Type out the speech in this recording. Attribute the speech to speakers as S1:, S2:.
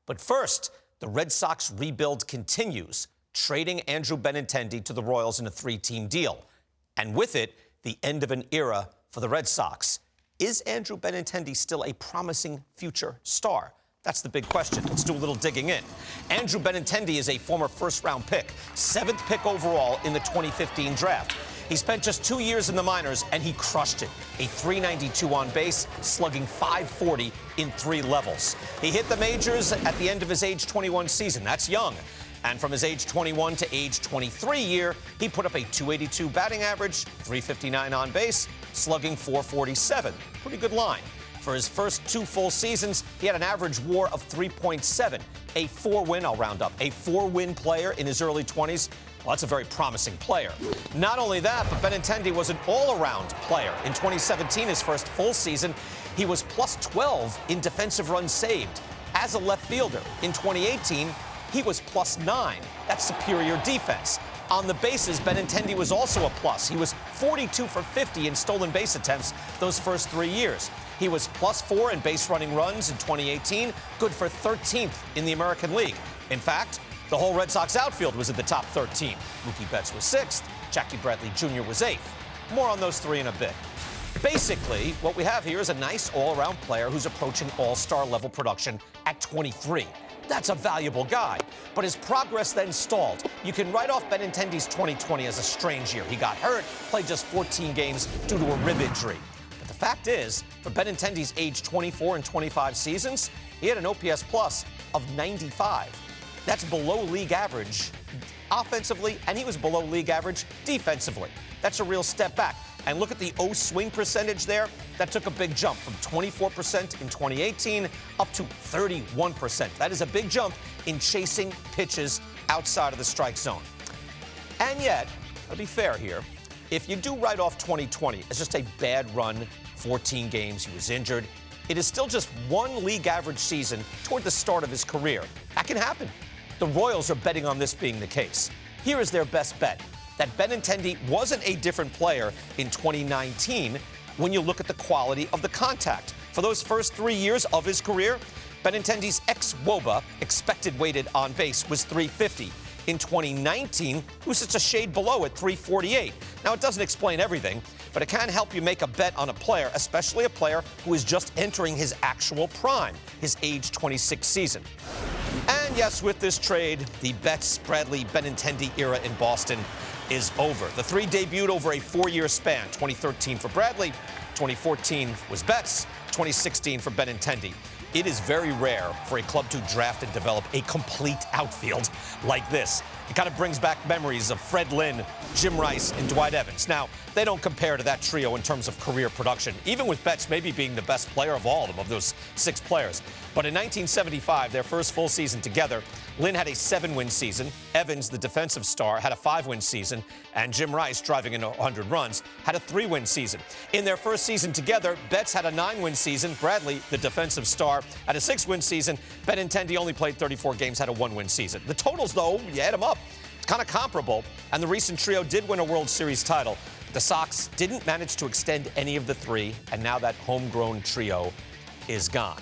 S1: But first, the Red Sox rebuild continues, trading Andrew Benintendi to the Royals in a 3-team deal. And with it, the end of an era for the Red Sox. Is Andrew Benintendi still a promising future star? That's the big question. Let's do a little digging in. Andrew Benintendi is a former first-round pick, 7th pick overall in the 2015 draft. He spent just 2 years in the minors, and he crushed it. A .392 on base, slugging .540 in 3 levels. He hit the majors at the end of his age 21 season. That's young. And from his age 21 to age 23 year, he put up a .282 batting average, .359 on base, slugging .447. Pretty good line. For his first 2 full seasons, he had an average WAR of 3.7, a 4-win, I'll round up, a 4-win player in his early 20s. Well, that's a very promising player. Not only that, but Benintendi was an all-around player. In 2017, his first full season, he was plus 12 in defensive runs saved. As a left fielder, in 2018, he was plus 9. That's superior defense. On the bases, Benintendi was also a plus. He was 42 for 50 in stolen base attempts those first 3 years. He was plus 4 in base running runs in 2018, good for 13th in the American League. In fact, the whole Red Sox outfield was in the top 13. Mookie Betts was 6th, Jackie Bradley Jr. was 8th. More on those 3 in a bit. Basically, what we have here is a nice all-around player who's approaching all-star level production at 23. That's a valuable guy. But his progress then stalled. You can write off Benintendi's 2020 as a strange year. He got hurt, played just 14 games due to a rib injury. But the fact is, for Benintendi's age 24 and 25 seasons, he had an OPS plus of 95. That's below league average offensively, and he was below league average defensively. That's a real step back. And look at the O swing percentage there. That took a big jump from 24% in 2018 up to 31%. That is a big jump in chasing pitches outside of the strike zone. And yet, I'll be fair here, if you do write off 2020 as just a bad run, 14 games, he was injured, it is still just 1 league average season toward the start of his career. That can happen. The Royals are betting on this being the case. Here is their best bet, that Benintendi wasn't a different player in 2019 when you look at the quality of the contact. For those first 3 years of his career, Benintendi's ex-WOBA, expected weighted on base, was .350. In 2019, he was just a shade below at .348. Now, it doesn't explain everything, but it can help you make a bet on a player, especially a player who is just entering his actual prime, his age 26 season. And yes, with this trade, the Betts, Bradley, Benintendi era in Boston is over. The 3 debuted over a 4-year span. 2013 for Bradley, 2014 was Betts, 2016 for Benintendi. It is very rare for a club to draft and develop a complete outfield like this. It kind of brings back memories of Fred Lynn, Jim Rice, and Dwight Evans. Now, they don't compare to that trio in terms of career production, even with Betts maybe being the best player of all of them, of those 6 players. But in 1975, their first full season together, Lynn had a 7-win season. Evans, the defensive star, had a 5-win season. And Jim Rice, driving in 100 runs, had a 3-win season. In their first season together, Betts had a 9-win season. Bradley, the defensive star, had a 6-win season. Benintendi only played 34 games, had a 1-win season. The totals, though, you add them up, it's kind of comparable. And the recent trio did win a World Series title. The Sox didn't manage to extend any of the 3, and now that homegrown trio is gone.